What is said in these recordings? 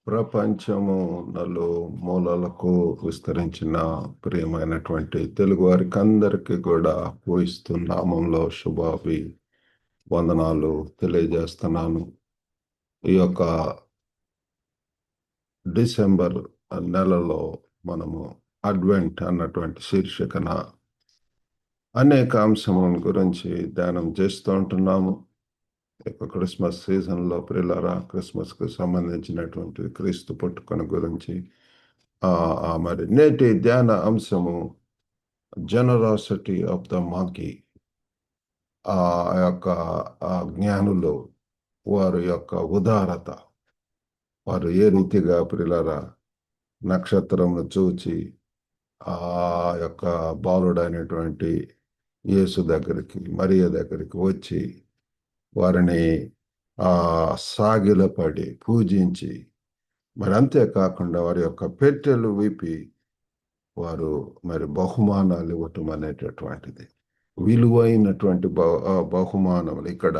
ప్రపంచము నలుమూలలకు విస్తరించిన ప్రియమైనటువంటి తెలుగు వారికి అందరికీ కూడా క్రీస్తు నామంలో వందనాలు తెలియజేస్తున్నాను. ఈ యొక్క డిసెంబర్ నెలలో మనము అడ్వెంట్ అన్నటువంటి శీర్షికన అనేక అంశముల గురించి ధ్యానం చేస్తూ ఉంటున్నాము. క్రిస్మస్ సీజన్లో ప్రియులారా, క్రిస్మస్కి సంబంధించినటువంటి క్రీస్తు పుట్టుకొని గురించి మరి నేటి ధ్యాన అంశము జనరాసిటీ ఆఫ్ ద మాంకీ. ఆ యొక్క జ్ఞానులు వారి యొక్క ఉదారత, వారు ఏ రీతిగా ప్రియులారా నక్షత్రమును చూచి ఆ యొక్క బాలుడైనటువంటి యేసు దగ్గరికి, మరియ దగ్గరికి వచ్చి వారిని సాగిలపడి పూజించి, మరి అంతేకాకుండా వారి యొక్క పెట్టెలు విప్పి వారు మరి బహుమానాలు ఇవ్వటం అనేటటువంటిది విలువైనటువంటి బహుమానములు. ఇక్కడ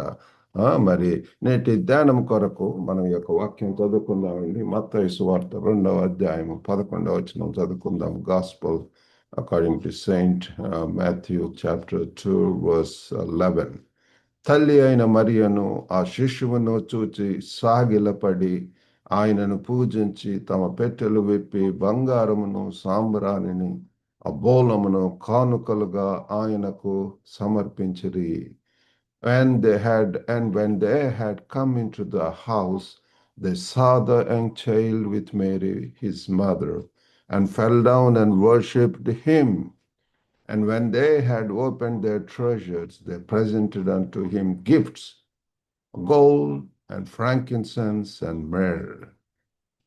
మరి నేటి ధ్యానం కొరకు మనం ఈ యొక్క వాక్యం చదువుకుందామండి. మత్తయి సువార్త 2వ అధ్యాయం 11వ వచనం చదువుకుందాం. Gospel according to Saint Matthew chapter 2 verse 11. తల్లి అయిన మరియను ఆ శిశువును చూచి సాగిలపడి ఆయనను పూజించి తమ పెట్టెలు విప్పి బంగారమును సాంబ్రాణిని అబోలమును కానుకలుగా ఆయనకు సమర్పించిరి. when they had come into the house, they saw the young child with Mary his mother, and fell down and worshipped him. And when they had opened their treasures, they presented unto him gifts, gold and frankincense and myrrh.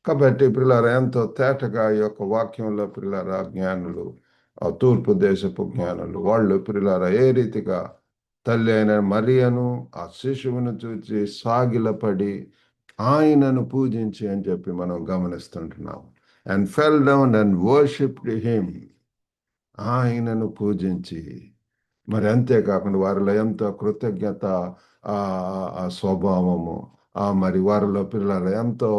కాబట్టి పిల్లల ఎంతో తేటగా ఈ యొక్క వాక్యంలో పిల్లల జ్ఞానులు, తూర్పు దేశపు జ్ఞానులు, వాళ్ళు పిల్లల ఏ రీతిగా తల్లి అయిన మరియను ఆ శిశువును చూచి సాగిలపడి ఆయనను పూజించి అని చెప్పి మనం గమనిస్తుంటున్నాం. And fell down and worshipped him, ఆయనను పూజించి, మరి అంతేకాకుండా వారిలో ఎంతో కృతజ్ఞత స్వభావము, మరి వారిలో పిల్లల ఎంతో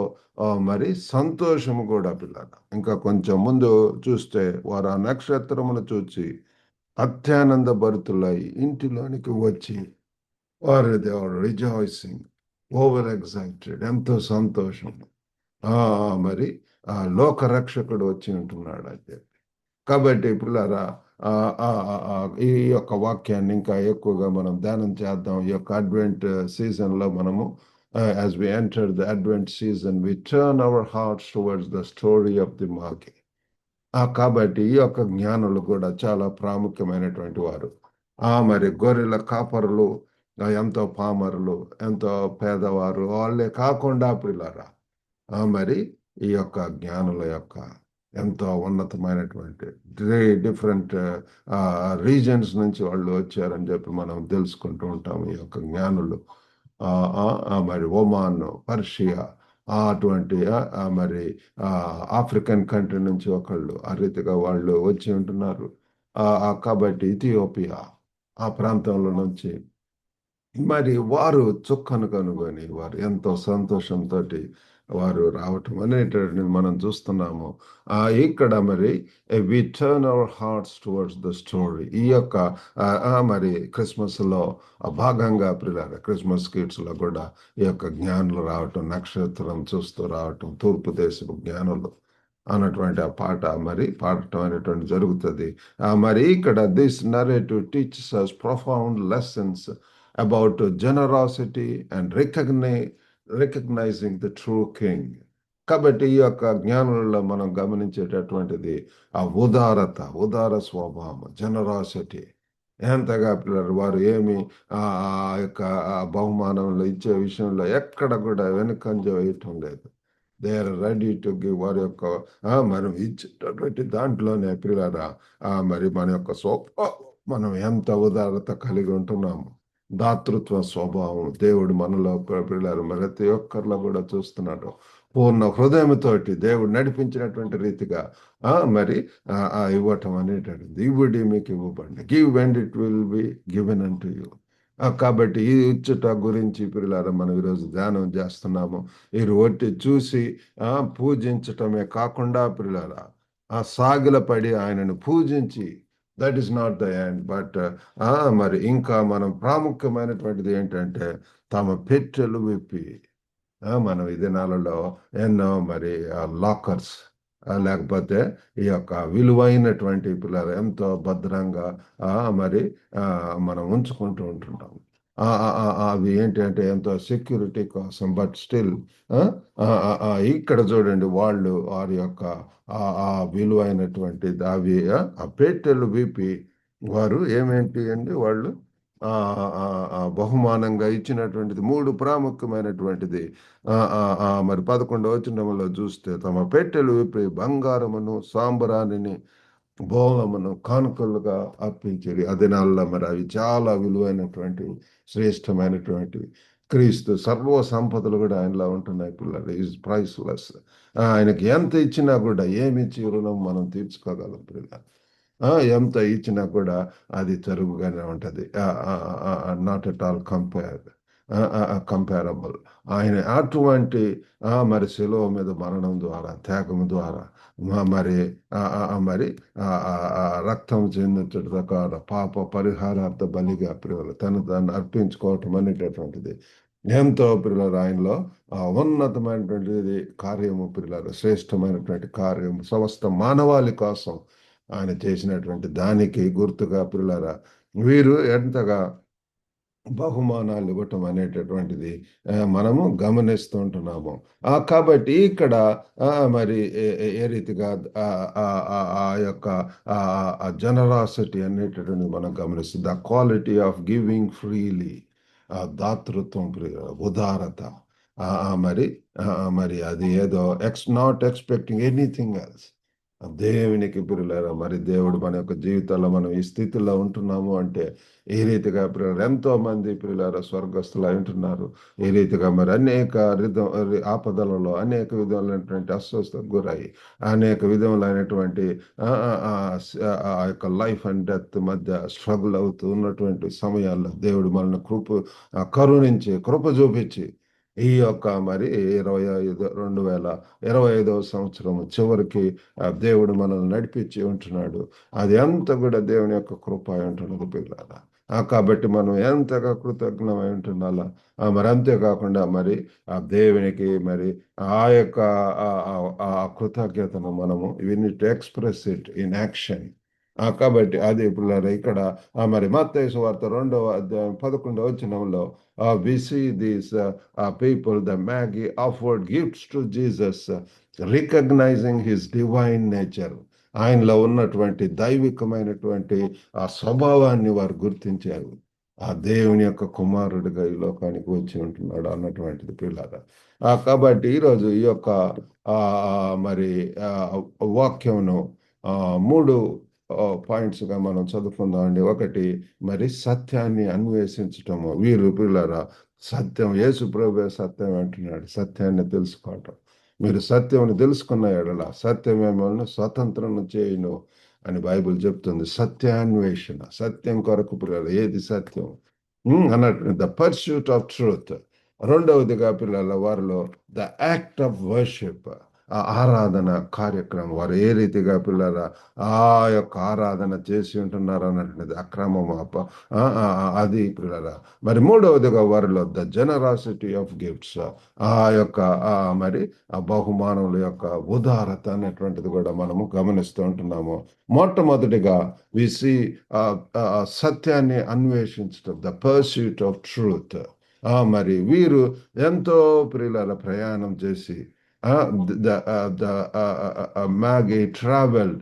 మరి సంతోషము కూడా పిల్లల. ఇంకా కొంచెం ముందు చూస్తే వారు ఆ నక్షత్రమును చూచి అత్యానంద భరితులై ఇంటిలోనికి వచ్చి వారు రిజాయిసింగ్, ఓవర్ ఎక్సైటెడ్, ఎంతో సంతోషం, మరి లోకరక్షకుడు వచ్చి ఉంటున్నాడు అని చెప్పి. కాబట్టి పిల్లరా ఈ యొక్క వాక్యాన్ని ఇంకా ఎక్కువగా మనం ధ్యానం చేద్దాం. ఈ యొక్క అడ్వెంట్ సీజన్లో మనము as we enter the advent season we turn our hearts towards the story of the monkey. కాబట్టి ఈ యొక్క జ్ఞానులు కూడా చాలా ప్రాముఖ్యమైనటువంటి వారు. మరి గొర్రెల కాపరులు ఎంతో పామరులు, ఎంతో పేదవారు, వాళ్ళే కాకుండా పిల్లరా మరి ఈ యొక్క జ్ఞానుల యొక్క ఎంతో ఉన్నతమైనటువంటి డిఫరెంట్ రీజన్స్ నుంచి వాళ్ళు వచ్చారని చెప్పి మనం తెలుసుకుంటూ ఉంటాం. ఈ యొక్క జ్ఞానులు మరి ఒమాన్, పర్షియా, అటువంటి మరి ఆఫ్రికన్ కంట్రీ నుంచి ఒకళ్ళు ఆ రీతిగా వాళ్ళు వచ్చి ఉంటున్నారు. కాబట్టి ఇథియోపియా ఆ ప్రాంతంలో నుంచి మరి వారు చుక్కను కనుగొని వారు ఎంతో సంతోషంతో వారు రావటం అనేటటువంటిది మనం చూస్తున్నాము. ఇక్కడ మరి we turn our hearts towards the story. ఈ యొక్క మరి క్రిస్మస్లో భాగంగా పిల్లలు క్రిస్మస్ కిట్స్లో కూడా ఈ యొక్క జ్ఞానులు రావటం, నక్షత్రం చూస్తూ రావటం, తూర్పు దేశపు జ్ఞానులు అన్నటువంటి ఆ పాట మరి పాడటం అనేటువంటి జరుగుతుంది. మరి ఇక్కడ this narrative teachers us profound lessons about generosity and recognizing the true king. కాబట్టి ఈ యొక్క జ్ఞానులలో మనం గమనించేటటువంటిది ఆ ఉదార స్వభావం, జనరాసిటీ. ఎంతగా పిల్లలు వారు ఏమి ఆ యొక్క బహుమానంలో ఇచ్చే విషయంలో ఎక్కడ కూడా వెనుకంజ వేయటం లేదు. They are ready to give. వారి యొక్క మనం ఇచ్చేటటువంటి దాంట్లోనే పిల్లరా మరి మన యొక్క మనం ఎంత ఉదారత కలిగి ఉంటున్నాము, దాతృత్వ స్వభావం దేవుడు మనలో పిల్లలు ప్రతి ఒక్కరిలో కూడా చూస్తున్నాడు. పూర్ణ హృదయంతోటి దేవుడు నడిపించినటువంటి రీతిగా మరి ఇవ్వటం అనేటటువంటిది. ఇవ్వడి మీకు ఇవ్వబడి, give and it will be given unto you. కాబట్టి ఈ ఇచ్చుట గురించి పిల్లలారా మనం ఈరోజు ధ్యానం చేస్తున్నాము. ఈ ఒట్టి చూసి పూజించటమే కాకుండా పిల్లలారా సాగిలపడి ఆయనను పూజించి that is not the end but మరి ఇంకా మనం ప్రాముఖ్యమైనటువంటిది ఏంటంటే తమ పెట్టెలు విప్పి మనం ఈ దినాలలో ఎన్నో మరి లాకర్స్ లేకపోతే ఈ యొక్క విలువైనటువంటి పిల్లలు ఎంతో భద్రంగా మరి మనం ఉంచుకుంటూ ఉంటుంటాం. అవి ఏంటంటే ఎంతో సెక్యూరిటీ కోసం బట్ స్టిల్ ఇక్కడ చూడండి వాళ్ళు వారి యొక్క ఆ విలువైనటువంటి అవి ఆ పెట్టెలు విప్పి వారు ఏమేంటి అండి వాళ్ళు ఆ బహుమానంగా ఇచ్చినటువంటిది మూడు ప్రాముఖ్యమైనటువంటిది. మరి 11వ వచనంలో చూస్తే తమ పెట్టెలు విప్పి బంగారమును సాంబ్రాణిని బోళమును కానుకలుగా అర్పించేది. ఆ దినాల్లో మరి అవి చాలా విలువైనటువంటి శ్రేష్టమైనటువంటివి. క్రీస్తు సర్వ సంపదలు కూడా ఆయనలో ఉంటున్నాయి పిల్లలు. Is priceless. ఆయనకి ఎంత ఇచ్చినా కూడా ఏమి ఇచ్చి రుణం మనం తీర్చుకోగలం పిల్లలు. ఎంత ఇచ్చినా కూడా అది తరుగుగానే ఉంటుంది. Not at all comparable. ఆయన అటువంటి మరి శిలువ మీద మరణం ద్వారా త్యాగం ద్వారా మరి మరి రక్తం చెందించడం ప్రకారం పాప పరిహారార్థ బలిగా ప్రియులు తను దాన్ని అర్పించుకోవటం అనేటటువంటిది ఎంతో ప్రియుల ఆయనలో ఉన్నతమైనటువంటిది కార్యము ప్రియుల శ్రేష్టమైనటువంటి కార్యము సమస్త మానవాళి కోసం ఆయన చేసినటువంటి దానికి గుర్తుగా ప్రియులరా వీరు ఎంతగా బహుమానాలు ఇవ్వటం అనేటటువంటిది మనము గమనిస్తూ ఉంటున్నాము. కాబట్టి ఇక్కడ మరి ఏ రీతిగా ఆ యొక్క జనరాసిటీ అనేటటువంటి మనం గమనిస్తుంది. The quality of giving freely, దాతృత్వం, ఉదారత, మరి మరి అది ఏదో నాట్ ఎక్స్పెక్టింగ్ ఎనీథింగ్ ఎల్స్. దేవునికి ప్రియులారా మరి దేవుడు మన యొక్క జీవితాల్లో మనం ఈ స్థితిలో ఉంటున్నాము అంటే ఈ రీతిగా ప్రియులారా ఎంతో మంది ప్రియులారా స్వర్గస్థులు ఉంటున్నారు. ఈ రీతిగా మరి అనేక ఆపదలలో అనేక విధములైనటువంటి అస్వస్థతకు గురై అనేక విధములైనటువంటి ఆ యొక్క లైఫ్ అండ్ డెత్ మధ్య స్ట్రగుల్ అవుతూ ఉన్నటువంటి సమయాల్లో దేవుడు మనల్ని కరుణించి కృప చూపించి ఈ యొక్క మరి 2025వ సంవత్సరం చివరికి దేవుడు మనల్ని నడిపించి ఉంటున్నాడు. అది అంత కూడా దేవుని యొక్క కృప ఉంటున్నది పిల్లల. కాబట్టి మనం ఎంతగా కృతజ్ఞమై ఉంటున్నాలా. మరి అంతేకాకుండా మరి ఆ దేవునికి మరి ఆ యొక్క కృతజ్ఞతను మనము we need to express it in action. కాబట్టి అది పిల్లలు ఇక్కడ మరి మత్తయి సువార్త 2వ అధ్యాయం 11వ వచనంలో we see these people, the Magi offered gifts to Jesus, recognizing his divine nature. ఆయనలో ఉన్నటువంటి దైవికమైనటువంటి ఆ స్వభావాన్ని వారు గుర్తించారు. ఆ దేవుని యొక్క కుమారుడిగా ఈ లోకానికి వచ్చి ఉంటున్నాడు అన్నటువంటిది పిల్లల. కాబట్టి ఈరోజు ఈ యొక్క మరి వాక్యమును 3 పాయింట్స్గా మనం చదువుకుందామండి. ఒకటి మరి సత్యాన్ని అన్వేషించటము. వీరు పిల్లరా సత్యం యేసు ప్రభువే సత్యం అంటున్నాడు. సత్యాన్ని తెలుసుకోవటం. మీరు సత్యమును తెలుసుకున్న ఎడల సత్యం మిమ్మల్ని స్వతంత్రం చేయును అని బైబిల్ చెప్తుంది. సత్యాన్వేషణ, సత్యం కొరకు పిల్లలు ఏది సత్యం అన్నట్టు ద పర్స్యూట్ ఆఫ్ ట్రూత్. రెండవదిగా పిల్లల వారిలో ద యాక్ట్ ఆఫ్ వర్షిప్, ఆ ఆరాధన కార్యక్రమం. వారు ఏ రీతిగా పిల్లల ఆ యొక్క ఆరాధన చేసి ఉంటున్నారు అన్నటువంటిది అక్రమం అది పిల్లల. మరి మూడవదిగా వారిలో ద జనరాసిటీ ఆఫ్ గిఫ్ట్స్, ఆ యొక్క మరి ఆ బహుమానముల యొక్క ఉదారత అనేటువంటిది కూడా మనము గమనిస్తూ ఉంటున్నాము. మొట్టమొదటిగా వి సీ సత్యాన్ని అన్వేషించడం, ద పర్స్యూట్ ఆఫ్ ట్రూత్. మరి వీరు ఎంతో ప్రియుల ప్రయాణం చేసి Magi traveled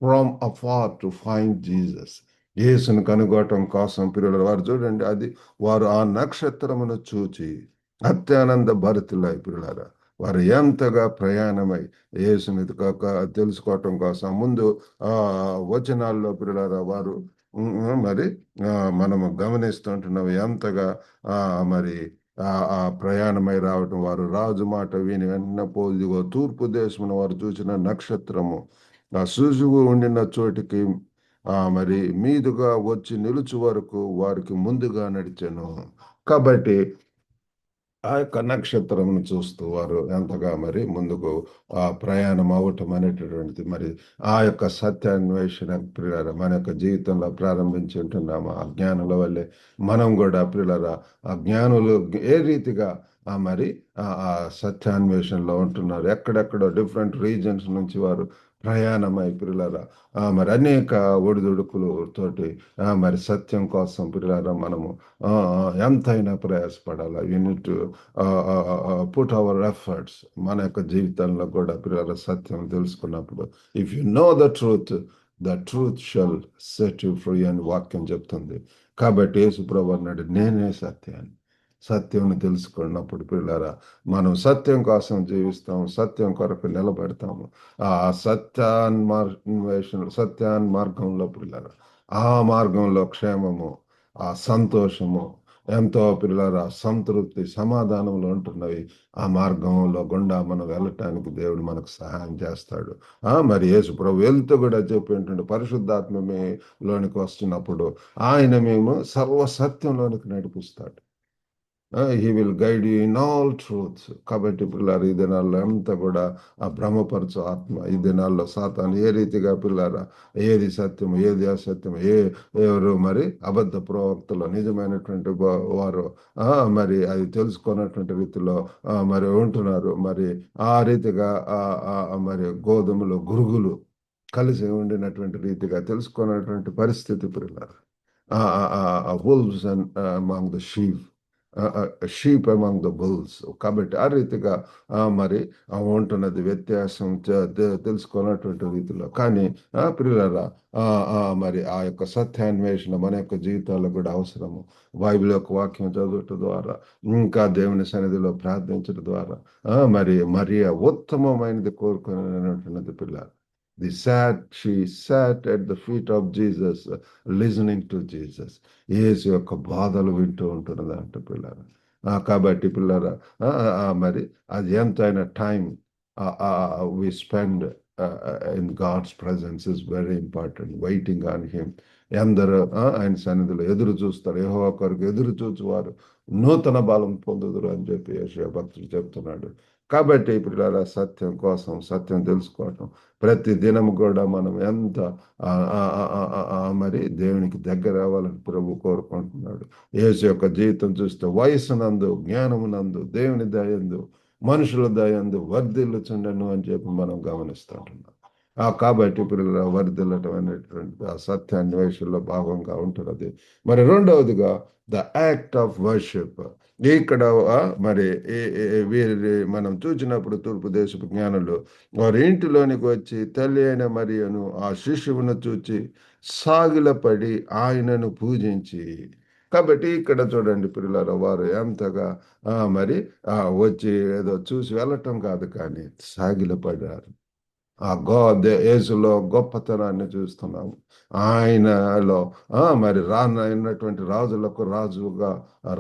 from afar to find Jesus. యేసును కనుగోవటం కోసం పిల్లలు వారు చూడండి, అది వారు ఆ నక్షత్రమును చూచి అత్యానంద భరితులై పిల్లల వారు ఎంతగా ప్రయాణమై యేసుని తెలుసుకోవటం కోసం ముందు వచనాల్లో పిల్లల వారు మరి మనము గమనిస్తుంటున్నాం ఎంతగా మరి ఆ ప్రయాణమై రావటం. వారు రాజు మాట విని వెంటనే పోదిగో తూర్పు దేశమున వారు చూసిన నక్షత్రము ఆ సూజువు ఉండిన చోటికి మరి మీదుగా వచ్చి నిలుచు వరకు వారికి ముందుగా నడిచెను. కాబట్టి ఆ యొక్క నక్షత్రమును చూస్తూ వారు ఎంతగా మరి ముందుకు ప్రయాణం అవ్వటం అనేటటువంటిది మరి ఆ యొక్క సత్యాన్వేషణ ప్రియులారా మన యొక్క జీవితంలో ప్రారంభించి ఉంటున్నాము. ఆ జ్ఞానుల వల్లే మనం కూడా ప్రియులారా ఆ జ్ఞానులు ఏ రీతిగా మరి ఆ సత్యాన్వేషణలో ఉంటున్నారు. ఎక్కడెక్కడో డిఫరెంట్ రీజన్స్ నుంచి వారు ప్రయాణమై ప్రియులారా మరి అనేక ఒడిదుడుకులు తోటి మరి సత్యం కోసం ప్రియులారా మనము ఎంతైనా ప్రయాసపడాలి. యూనిట్ పుట్ అవర్ ఎఫర్ట్స్ మన యొక్క జీవితంలో కూడా ప్రియుల సత్యం తెలుసుకున్నప్పుడు if you know the truth shall set you free అని వాక్యం చెప్తుంది. కాబట్టి యేసుప్రభు అన్నాడు నేనే సత్యాన్ని. సత్యం తెలుసుకున్నప్పుడు పిల్లరా మనం సత్యం కోసం జీవిస్తాం, సత్యం కొరకు నిలబెడతాము. ఆ సత్యాన్ మార్గంలో పిల్లరా ఆ మార్గంలో క్షేమము, ఆ సంతోషము, ఎంతో పిల్లల సంతృప్తి సమాధానంలో ఉంటున్నవి. ఆ మార్గంలో గుండా మనం వెళ్ళటానికి దేవుడు మనకు సహాయం చేస్తాడు. మరి యేసు ప్రభు వెళ్తూ కూడా చెప్పి ఏంటంటే పరిశుద్ధాత్మమే లోనికి వస్తున్నప్పుడు ఆయన మేము సర్వ సత్యంలోనికి నడిపిస్తాడు. He will guide you in all truths. కాబట్టి పిల్లలు ఈ దినాల్లో అంతా కూడా ఆ భ్రమపరచు ఆత్మ ఈ దినాల్లో సాతాను ఏ రీతిగా పిల్లారా ఏది సత్యం ఏది అసత్యం ఎవరు మరి అబద్ధ ప్రవక్తలు నిజమైనటువంటి వారు మరి అది తెలుసుకున్నటువంటి రీతిలో మరి ఉంటున్నారు. మరి ఆ రీతిగా మరి గోధుమలు గురుగులు కలిసి ఉండినటువంటి రీతిగా తెలుసుకున్నటువంటి పరిస్థితి పిల్లలు wolves and among the sheep among the bulls. కాబట్టి ఆ రీతిగా మరి ఉంటున్నది వ్యత్యాసం తెలుసుకున్నటువంటి రీతిలో. కానీ ప్రియులారా మరి ఆ యొక్క సత్యాన్వేషణ మన యొక్క జీవితాల్లో కూడా అవసరము. బైబిల్ యొక్క వాక్యం చదవటం ద్వారా ఇంకా దేవుని సన్నిధిలో ప్రార్థించడం ద్వారా మరి మరియ ఉత్తమమైనది కోరుకున్నది పిల్లలు. She sat at the feet of Jesus, listening to Jesus. యేసు యొక్క బాధలు వింటూ ఉంటున్నదంట పిల్లలు. కాబట్టి పిల్లరా మరి అది ఎంతైనా time we spend in God's presence is very important. Waiting on him. ఎందరూ ఆయన సన్నిధిలో ఎదురు చూస్తారు. యెహోవా కొరకు ఎదురు చూచువారు నూతన బలం పొందుదురు అని చెప్పి యెషయా భక్తుడు చెప్తున్నాడు. కాబట్టి పిల్లల సత్యం కోసం సత్యం తెలుసుకోవటం ప్రతి దినం కూడా మనం ఎంత మరి దేవునికి దగ్గర అవ్వాలని ప్రభు కోరుకుంటున్నాడు. యేసు యొక్క జీవితం చూస్తే వయసునందు జ్ఞానమునందు దేవుని దయందు మనుషుల దయందు వర్ధిల్లుచుండెను అని చెప్పి మనం గమనిస్తుంటున్నాం. కాబట్టి పిల్లల వర్ధిల్లటం అనేటువంటి ఆ సత్యాన్వేషణలో భాగంగా ఉంటున్నది. మరి రెండవదిగా ద యాక్ట్ ఆఫ్ వర్షిప్. ఇక్కడ మరి వీరి మనం చూసినప్పుడు తూర్పు దేశపు జ్ఞానులు వారి ఇంటిలోనికి వచ్చి తల్లి అయిన మరియను ఆ శిశువును చూచి సాగిలపడి ఆయనను పూజించి. కాబట్టి ఇక్కడ చూడండి పిల్లల వారు ఎంతగా మరి వచ్చి ఏదో చూసి వెళ్ళటం కాదు కానీ సాగిలపడ్డారు. యేసులో గొప్పతనాన్ని చూస్తున్నాము. ఆయనలో మరి రానైనటువంటి రాజులకు రాజుగా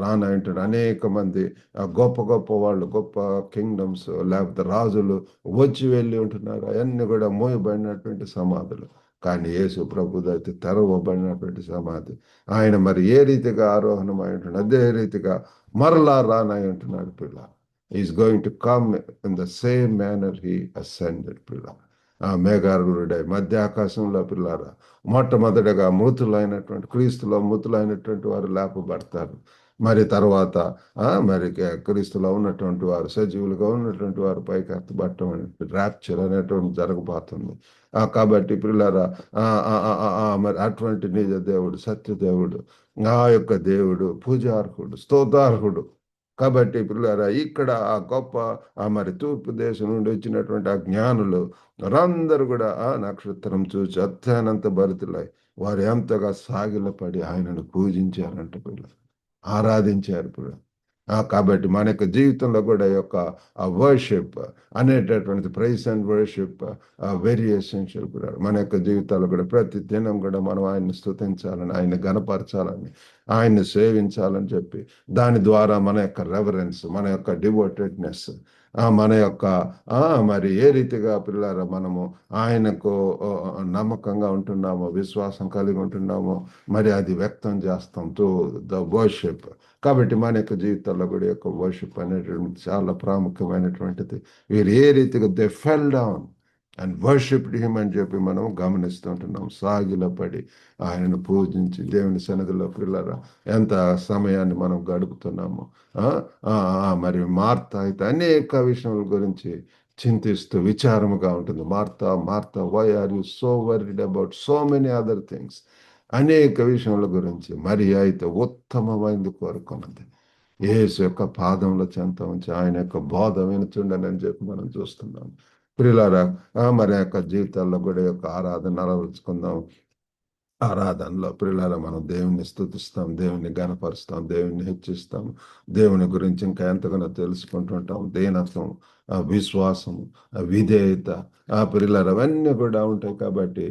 రానైనటువంటి అనేక మంది గొప్ప గొప్ప వాళ్ళు గొప్ప కింగ్డమ్స్ లేకపోతే రాజులు వచ్చి వెళ్ళి ఉంటున్నారు. అవన్నీ కూడా మోయబడినటువంటి సమాధులు. కానీ యేసు ప్రభుదైతే తెరవబడినటువంటి సమాధి. ఆయన మరి ఏ రీతిగా ఆరోహణమై ఉంటున్నాడు అదే రీతిగా మరలా రానై ఉంటున్నాడు పిల్ల. Is going to come in the same manner he ascended పిల్ల. మేఘారుడై మధ్య ఆకాశంలో పిల్లారా మొట్టమొదటిగా మృతులైనటువంటి క్రీస్తులో మృతులైనటువంటి వారు లేపబడతారు. మరి తర్వాత మరి క్రీస్తులో ఉన్నటువంటి వారు సజీవులుగా ఉన్నటువంటి వారు పైకి ఎత్తబడటం ర్యాప్చర్ అనేటువంటి జరగబోతుంది. కాబట్టి పిల్లారా మరి అటువంటి నిజ దేవుడు సత్య దేవుడు ఆ యొక్క దేవుడు పూజార్హుడు స్తోత్రార్హుడు. కాబట్టి పిల్లారా ఇక్కడ ఆ గొప్ప మరి తూర్పు దేశం నుండి వచ్చినటువంటి ఆ జ్ఞానులు వారందరూ కూడా ఆ నక్షత్రం చూసి అత్యానంత భరితులై వారు ఎంతగా సాగిలపడి ఆయనను పూజించారంట పిల్లలు, ఆరాధించారు పిల్లలు. కాబట్టి మన యొక్క జీవితంలో కూడా యొక్క ఆ వర్షిప్ అనేటటువంటి price and worship very essential పిల్లలు. మన యొక్క జీవితాల్లో కూడా ప్రతి దినం కూడా మనం ఆయన్ని స్తుతించాలని ఆయన గణపరచాలని ఆయన్ని సేవించాలని చెప్పి దాని ద్వారా మన యొక్క రెవరెన్స్, మన యొక్క డివోటెడ్నెస్, మన యొక్క ఆ, మరి ఏ రీతిగా పిల్లారా మనము ఆయనకు నమ్మకంగా ఉంటున్నామో, విశ్వాసం కలిగి ఉంటున్నామో, మరి అది వ్యక్తం చేస్తాం త్రూ ద వర్షిప్. కాబట్టి మన యొక్క జీవితాల్లో కూడా ఈ యొక్క వర్షిప్ అనేటువంటి చాలా ప్రాముఖ్యమైనటువంటిది. వీరు ఏ రీతిగా they fell down and worshipped him అని చెప్పి మనం గమనిస్తుంటున్నాం. సాగిలపడి ఆయనను పూజించి దేవుని సన్నిధిలో పిల్లరా ఎంత సమయాన్ని మనం గడుపుతున్నాము. ఆ, మరి మార్త అయితే అనేక విషయాల గురించి చింతిస్తూ విచారముగా ఉంటుంది. Martha, Martha, why are you so worried about so many other things? అనేక విషయాల గురించి. మరి అయితే ఉత్తమమైంది కోరుకున్నది. యేసు యొక్క పాదంలో చెంత ఉంచి ఆయన యొక్క బోధ వినుచుండనని చెప్పి మనం చూస్తున్నాం. ప్రియులారా, మరి యొక్క జీవితాల్లో కూడా ఈ యొక్క ఆరాధన అలవరుచుకుందాం. ఆరాధనలో ప్రియులారా మనం దేవుని స్తుతిస్తాం, దేవుని గణపరుస్తాం, దేవుని హెచ్చిస్తాం, దేవుని గురించి ఇంకా ఎంతగానో తెలుసుకుంటుంటాం. దీనత్వం, విశ్వాసం, విధేయత, ప్రియులారా అవన్నీ కూడా ఉంటాయి. కాబట్టి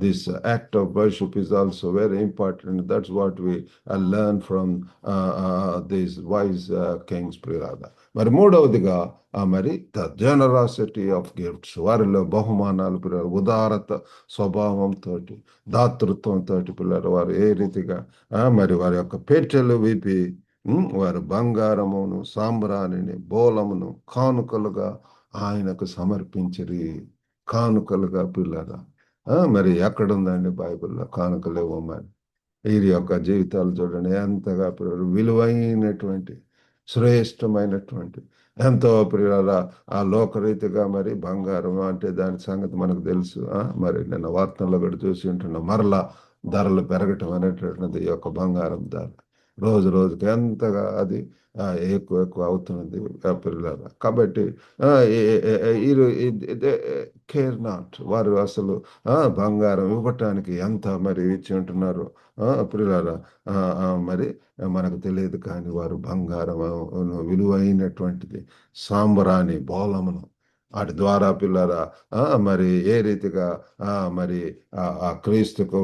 this act of worship is also very important. That's what we learn from these wise kings. ప్రియులారా మరి మూడవదిగా మరి ద జనరాసిటీ ఆఫ్ గిఫ్ట్స్, వారిలో బహుమానాలు, ప్రియులారా ఉదారత స్వభావంతో, దాతృత్వంతో పిల్లలు వారు ఏ రీతిగా మరి వారి యొక్క పెట్టెలు విప్పి వారు బంగారమును, సాంబ్రాణిని, బోలమును కానుకలుగా ఆయనకు సమర్పించిరి. కానుకలుగా పిల్లరా, మరి ఎక్కడుందండి బైబిల్లో కానుకలు ఇవ్వమని? వీరి యొక్క జీవితాలు చూడండి ఎంతగా విలువైనటువంటి, శ్రేష్టమైనటువంటి, ఎంతో ప్రియుల ఆ లోకరీతిగా మరి బంగారం అంటే దాని సంగతి మనకు తెలుసు. మరి నిన్న వార్తల్లో కూడా చూసి ఉంటున్నాం. మరలా ధరలు పెరగటం అనేటటువంటిది ఈ యొక్క బంగారం ధర రోజు రోజుకి ఎంతగా అది ఎక్కువ ఎక్కువ అవుతున్నది పిల్లల. కాబట్టి కేర్ నాట్, వారు అసలు బంగారం ఇవ్వటానికి ఎంత మరి ఇచ్చి ఉంటున్నారు పిల్లల. మరి మనకు తెలియదు కానీ వారు బంగారం విలువైనటువంటిది సాంబ్రాణి బోలమును వాటి ద్వారా పిల్లరా మరి ఏ రీతిగా మరి ఆ క్రీస్తుకు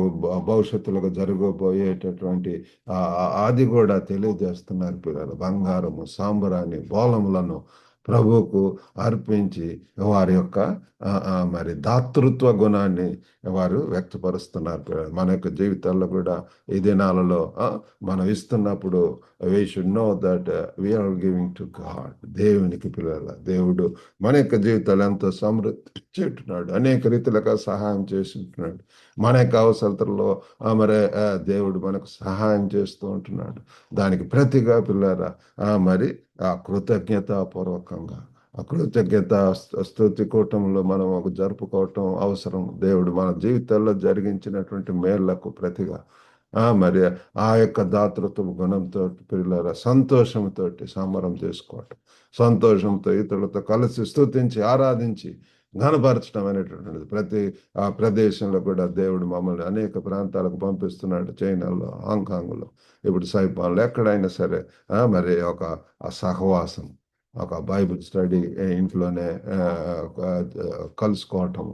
భవిష్యత్తులకు జరగబోయేటటువంటి అది కూడా తెలియజేస్తున్నారు పిల్లలు. బంగారము, సాంబ్రాణి, బోలములను ప్రభువుకు అర్పించి వారి యొక్క మరి దాతృత్వ గుణాన్ని వారు వ్యక్తపరుస్తున్నారు పిల్లలు. మన యొక్క జీవితాల్లో కూడా ఈ దినాలలో మనం ఇస్తున్నప్పుడు we should know that we are giving to God. దేవునికి పిల్లల, దేవుడు మన యొక్క జీవితాలు ఎంతో సమృద్ధి చేస్తున్నాడు, అనేక రీతిలుగా సహాయం చేస్తుంటున్నాడు. మన యొక్క అవసరతల్లో మరి దేవుడు మనకు సహాయం చేస్తూ ఉంటున్నాడు. దానికి ప్రతిగా పిల్లరా మరి ఆ కృతజ్ఞతాపూర్వకంగా ఆ కృతజ్ఞత స్తుతి కూటంలో మనం ఒక జరుపుకోవటం అవసరం. దేవుడు మన జీవితాల్లో జరిగించినటువంటి మేళ్లకు ప్రతిగా మరి ఆ యొక్క దాతృత్వ గుణంతో పిల్లల సంతోషంతో సంబరం చేసుకోవటం, సంతోషంతో ఇతరులతో కలిసి స్తుతించి ఆరాధించి ఘనపరచడం అనేటటువంటిది. ప్రతి ఆ ప్రదేశంలో కూడా దేవుడు మమ్మల్ని అనేక ప్రాంతాలకు పంపిస్తున్నాడు. చైనాలో, హాంకాంగ్లో, ఇప్పుడు సైపాన్లో, ఎక్కడైనా సరే మరి ఒక సహవాసం, ఒక బైబిల్ స్టడీ ఇంట్లోనే కలుసుకోవటం,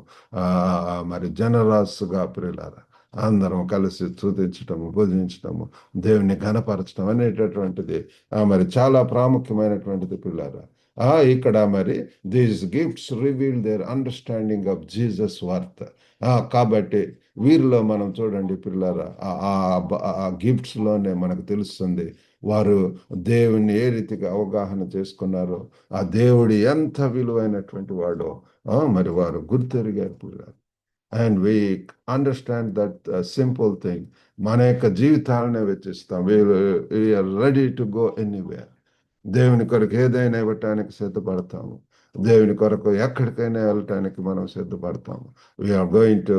మరి జనరాస్గా ప్రియులారా అందరం కలిసి స్తుతించటము, పూజించటము, దేవుని ఘనపరచడం అనేటటువంటిది మరి చాలా ప్రాముఖ్యమైనటువంటిది పిల్లారా. ఇక్కడ మరి these gifts reveal their understanding of Jesus worth. కాబట్టి వీరిలో మనం చూడండి పిల్లారా ఆ గిఫ్ట్స్ లోనే మనకు తెలుస్తుంది వారు దేవుని ఏ రీతిగా అవగాహన చేసుకున్నారో, ఆ దేవుడు ఎంత విలువైనటువంటి వాడో మరి వారు గుర్తెరిగారు పిల్లారు. And we understand that simple thing. మన యొక్క జీవితాలనే వెచ్చిస్తాం. We are ready to go anywhere. దేవుని కొరకు ఏదైనా ఇవ్వటానికి సిద్ధపడతాము. దేవుని కొరకు ఎక్కడికైనా వెళ్ళటానికి మనం సిద్ధపడతాము. We are going to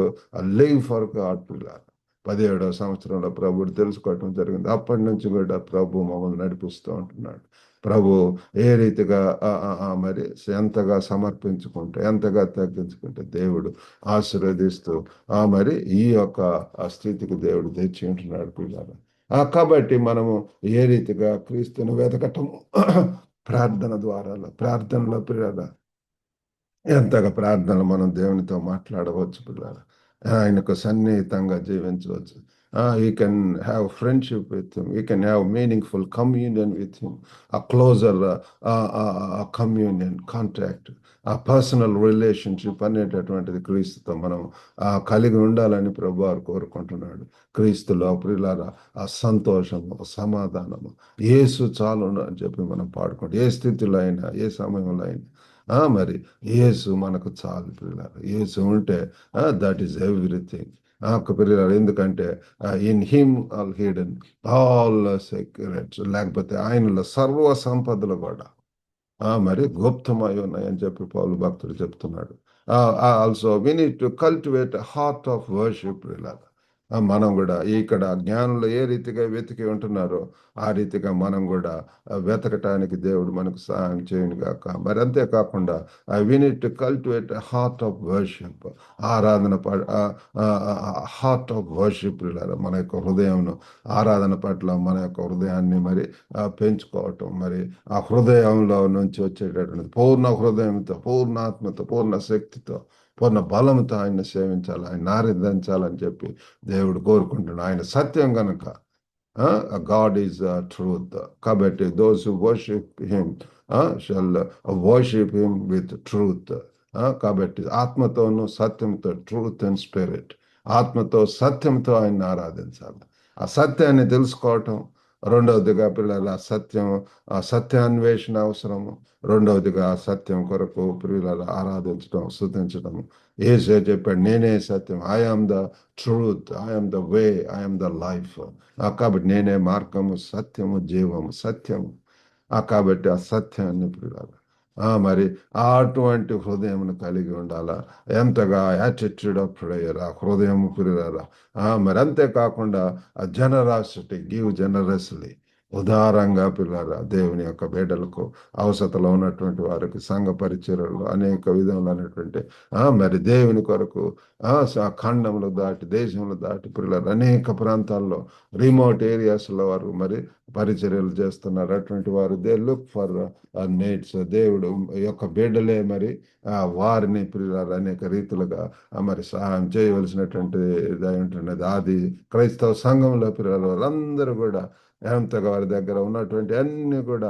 live for God పిల్లలు. 17వ సంవత్సరంలో ప్రభువుని తెలుసుకోవటం జరిగింది. అప్పటి నుంచి కూడా ప్రభు మమ్మల్ని నడిపిస్తూ ఉంటున్నాడు. ప్రభు ఏ రీతిగా మరి ఎంతగా సమర్పించుకుంటే, ఎంతగా తగ్గించుకుంటే దేవుడు ఆశీర్వదిస్తూ మరి ఈ యొక్క స్థితికి దేవుడు తెచ్చి ఉంటున్నాడు పిల్లలు. కాబట్టి మనము ఏ రీతిగా క్రీస్తుని వెతకటము ప్రార్థన ద్వారా, ప్రార్థనలో పిల్లల ఎంతగా ప్రార్థనలు మనం దేవునితో మాట్లాడవచ్చు పిల్లలు. ఆయనకు సన్నిహితంగా జీవించవచ్చు. You can have friendship with him. You can have meaningful communion with him, a closer communion, contact, a personal relationship అనేటటువంటిది క్రీస్తుతో మనం కలిగి ఉండాలని ప్రభు వారు కోరుకుంటున్నాడు. క్రీస్తులో ప్రియులారా ఆ సంతోషము, సమాధానము, యేసు చాలును అని చెప్పి మనం పాడుకుంటాం. ఏ స్థితిలో అయినా, ఏ సమయంలో అయినా మరి యేసు మనకు చాలు ప్రియులారా. యేసు ఉంటే దట్ ఈస్ ఎవ్రీథింగ్. పిల్లలు ఎందుకంటే in him all hidden all secretes, లేకపోతే ఆయనలో సర్వ సంపదలు కూడా మరి గుప్తమై ఉన్నాయని చెప్పి పౌలు భక్తుడు చెప్తున్నాడు. Also we need to cultivate heart of worship. మనం కూడా ఇక్కడ జ్ఞానులు ఏ రీతిగా వెతికి ఉంటున్నారో ఆ రీతిగా మనం కూడా వెతకటానికి దేవుడు మనకు సహాయం చేయను గాక. మరి అంతేకాకుండా we need to cultivate heart of worship, ఆరాధన హార్ట్ ఆఫ్ వర్షిప్. మన యొక్క హృదయంను ఆరాధన పట్ల మన యొక్క హృదయాన్ని మరి పెంచుకోవటం, మరి ఆ హృదయంలో నుంచి వచ్చేటటువంటి పూర్ణ హృదయంతో, పూర్ణ ఆత్మతో, పూర్ణ శక్తితో, పూర్ణ బలంతో ఆయన సేవించాలి, ఆయన ఆరాధించాలని చెప్పి దేవుడు కోరుకుంటున్నాడు. ఆయన సత్యం గనుక, గాడ్ ఈజ్ ట్రూత్. కాబట్టి those who worship him shall worship him with truth. కాబట్టి ఆత్మతోను సత్యంతో, ట్రూత్ అండ్ స్పిరిట్, ఆత్మతో సత్యంతో ఆయన ఆరాధించాలి. ఆ సత్యాన్ని తెలుసుకోవటం. రెండవదిగా పిల్లల సత్యం, ఆ సత్యాన్వేషణ అవసరము. రెండవదిగా సత్యం కొరకు ప్రియుల ఆరాధించడం, స్తుతించడం. యేసే చెప్పాడు, నేనే సత్యం, I am the truth, I am the way, I am the life. కాబట్టి నేనే మార్గము, సత్యము, జీవము, సత్యము. కాబట్టి ఆ సత్యాన్ని ప్రియులారా మరి అటువంటి హృదయమును కలిగి ఉండాలా. ఎంతగా యాటిట్యూడ్ ఆఫ్ ప్రేయర్, ఆ హృదయం ప్రియులారా. మరి అంతేకాకుండా ఆ జనరాసిటీ, గివ్ జనరస్లీ, ఉదారంగా పిల్లరా దేవుని యొక్క బిడ్డలకు, అవసరతలో ఉన్నటువంటి వారికి, సంఘ పరిచర్యలు అనేక విధములైనటువంటి మరి దేవుని కొరకు ఖండములు దాటి, దేశంలో దాటి పిల్లలు అనేక ప్రాంతాల్లో, రిమోట్ ఏరియాస్లో వారు మరి పరిచర్యలు చేస్తున్నారు. అటువంటి వారు దే లుక్ ఫర్ నీడ్స్. దేవుడు యొక్క బిడ్డలే మరి వారిని పిల్లలు అనేక రీతులుగా మరి సహాయం చేయవలసినటువంటి ఉంటున్నది. అది క్రైస్తవ సంఘంలో పిల్లలు వాళ్ళందరూ కూడా ఎంతగా వారి దగ్గర ఉన్నటువంటి అన్ని కూడా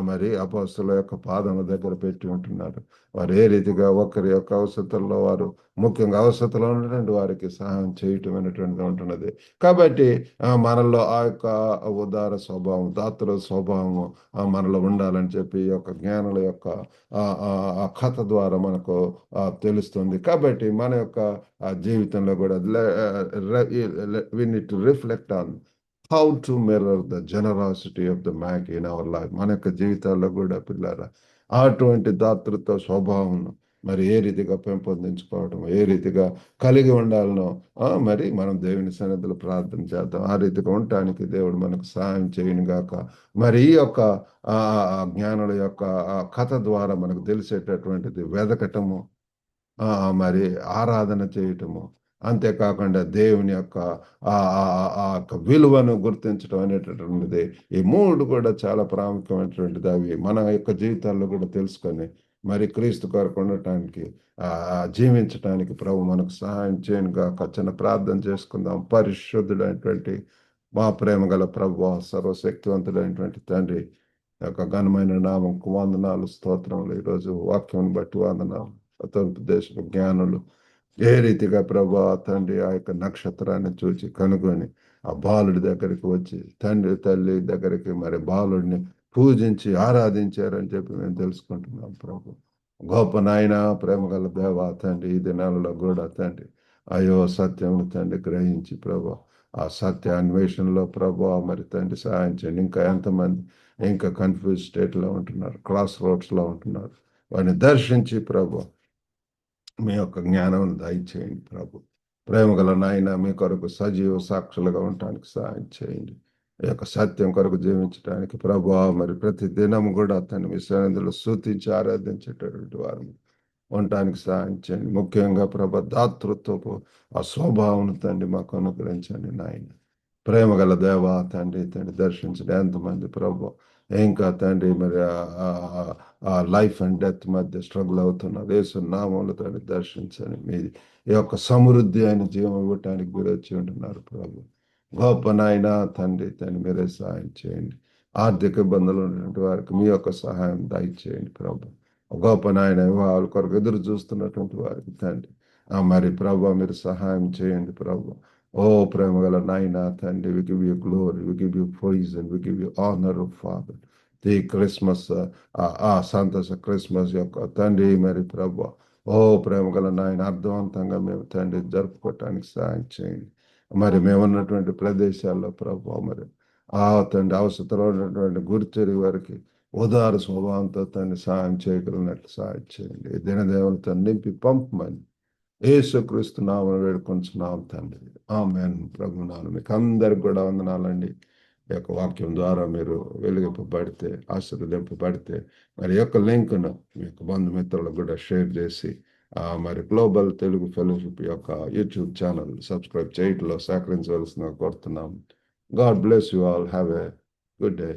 మరి అపోస్తలుల యొక్క పాదముల దగ్గర పెట్టి ఉంటున్నారు. వారు ఏ రీతిగా ఒకరి యొక్క అవసరతల్లో వారు, ముఖ్యంగా అవసరతలో ఉన్నటువంటి వారికి సహాయం చేయటం అనేటువంటిది ఉంటున్నది. కాబట్టి మనలో ఆ యొక్క ఉదార స్వభావం, దాతృ స్వభావము మనలో ఉండాలని చెప్పి ఈ యొక్క జ్ఞానుల యొక్క ఆ కథ ద్వారా మనకు తెలుస్తుంది. కాబట్టి మన యొక్క జీవితంలో కూడా we need to reflect on how to mirror the generosity of the Magi in our life. మన యొక్క జీవితాల్లో కూడా పిల్లల అటువంటి దాతృత్వ స్వభావం మరి ఏ రీతిగా పెంపొందించుకోవడం, ఏ రీతిగా కలిగి ఉండాలనో మరి మనం దేవుని సన్నిధిలో ప్రార్థన చేద్దాం. ఆ రీతిగా ఉండటానికి దేవుడు మనకు సహాయం చేయను గాక. మరి ఈ యొక్క జ్ఞానుల యొక్క కథ ద్వారా మనకు తెలిసేటటువంటిది వెదకటము, మరి ఆరాధన చేయటము, అంతేకాకుండా దేవుని యొక్క యొక్క విలువను గుర్తించడం అనేటటువంటిది, ఈ మూడు కూడా చాలా ప్రాముఖ్యమైనటువంటిది. అవి మన యొక్క జీవితాల్లో కూడా తెలుసుకొని మరి క్రీస్తు కొరకు ఉండటానికి, జీవించటానికి ప్రభు మనకు సహాయం చేయను గాక. చిన్న ప్రార్థన చేసుకుందాం. పరిశుద్ధుడైనటువంటి మా ప్రేమ గల ప్రభు, సర్వశక్తివంతుడైనటువంటి తండ్రి యొక్క ఘనమైన నామంకు వందనాలు, స్తోత్రములు. ఈరోజు వాక్యం బట్టి వందనాలు. తూర్పు దేశపు జ్ఞానులు ఏ రీతిగా ప్రభా తండ్రి ఆ యొక్క నక్షత్రాన్ని చూచి కనుగొని ఆ బాలుడి దగ్గరికి వచ్చి, తండ్రి తల్లి దగ్గరికి మరి బాలుడిని పూజించి ఆరాధించారని చెప్పి మేము తెలుసుకుంటున్నాం ప్రభు. గొప్ప నాయన, ప్రేమ గల దేవ తండ్రి, ఈ దినాలలో కూడా తండ్రి అయ్యో సత్యమును తండ్రి గ్రహించి ప్రభా ఆ సత్య అన్వేషణలో ప్రభా మరి తండ్రి సహాయం చేయండి. ఇంకా ఎంతమంది ఇంకా కన్ఫ్యూజ్ స్టేట్లో ఉంటున్నారు, క్రాస్ రోడ్స్లో ఉంటున్నారు, వారిని దర్శించి ప్రభు మీ యొక్క జ్ఞానం దయచేయండి ప్రభు. ప్రేమగల నాయన, మీ కొరకు సజీవ సాక్షులుగా ఉండటానికి సహాయం చేయండి. ఈ యొక్క సత్యం కొరకు జీవించడానికి ప్రభు మరి ప్రతి దినం కూడా తన విశ్రాంతిలో స్తుతించి ఆరాధించేటటువంటి వారు ఉండటానికి సహాయం చేయండి. ముఖ్యంగా ప్రభు దాతృత్వపు ఆ స్వభావం తండ్రి మాకు అనుగ్రహించండి నాయన. ప్రేమగల దేవ తండ్రి దర్శించండి. ఎంతమంది ప్రభు ఇంకా తండ్రి మరి ఆ లైఫ్ అండ్ డెత్ మధ్య స్ట్రగుల్ అవుతున్నారు, యేసు నామములో తండ్రి దర్శించండి. మీ ఈ యొక్క సమృద్ధి అయిన జీవం ఇవ్వటానికి మీరు వచ్చి ఉంటున్నారు ప్రభు. గొప్ప నాయన తండ్రి మీరే సహాయం చేయండి. ఆర్థిక ఇబ్బందులు ఉన్నటువంటి వారికి మీ యొక్క సహాయం దయచేయండి ప్రభు. గొప్ప నాయన వాళ్ళ కొరకు ఎదురు చూస్తున్నటువంటి వారికి తండ్రి మరి ప్రభు మీరు సహాయం చేయండి ప్రభు. ఓ ప్రేమ గల నాయన తండ్రి, we give you glory, we give you praise and we give you honour father. The Christmas ఆ సంతోష క్రిస్మస్ యొక్క తండ్రి మరి ప్రభు, ఓ ప్రేమ గల నాయన అర్థవంతంగా మేము తండ్రి జరుపుకోవటానికి సహాయం చేయండి. మరి మేమున్నటువంటి ప్రదేశాల్లో ప్రభు మరి తండ్రి అవసరతలో ఉన్నటువంటి గుర్తెరి వారికి ఉదార స్వభావంతో తండ్రి సహాయం చేయగలిగినట్లు సహాయం చేయండి. ఈ దినదేవలతో నింపి పంపమని యేసుక్రీస్తు నామమున వేడుకొంచున్నాం తండ్రి. ఆమేన్. ప్రభు నామమున మీకు అందరికి కూడా వందనాలండి. ఈ యొక్క వాక్యం ద్వారా మీరు వెలిగింపబడితే, ఆశీర్వదింపబడితే మరి యొక్క లింక్ను మీ యొక్క బంధుమిత్రులకు కూడా షేర్ చేసి మరి గ్లోబల్ తెలుగు ఫెలోషిప్ యొక్క యూట్యూబ్ ఛానల్ సబ్స్క్రైబ్ చేయటంలో సహకరించవలసిన కోరుతున్నాం. God bless you all. Have a good day.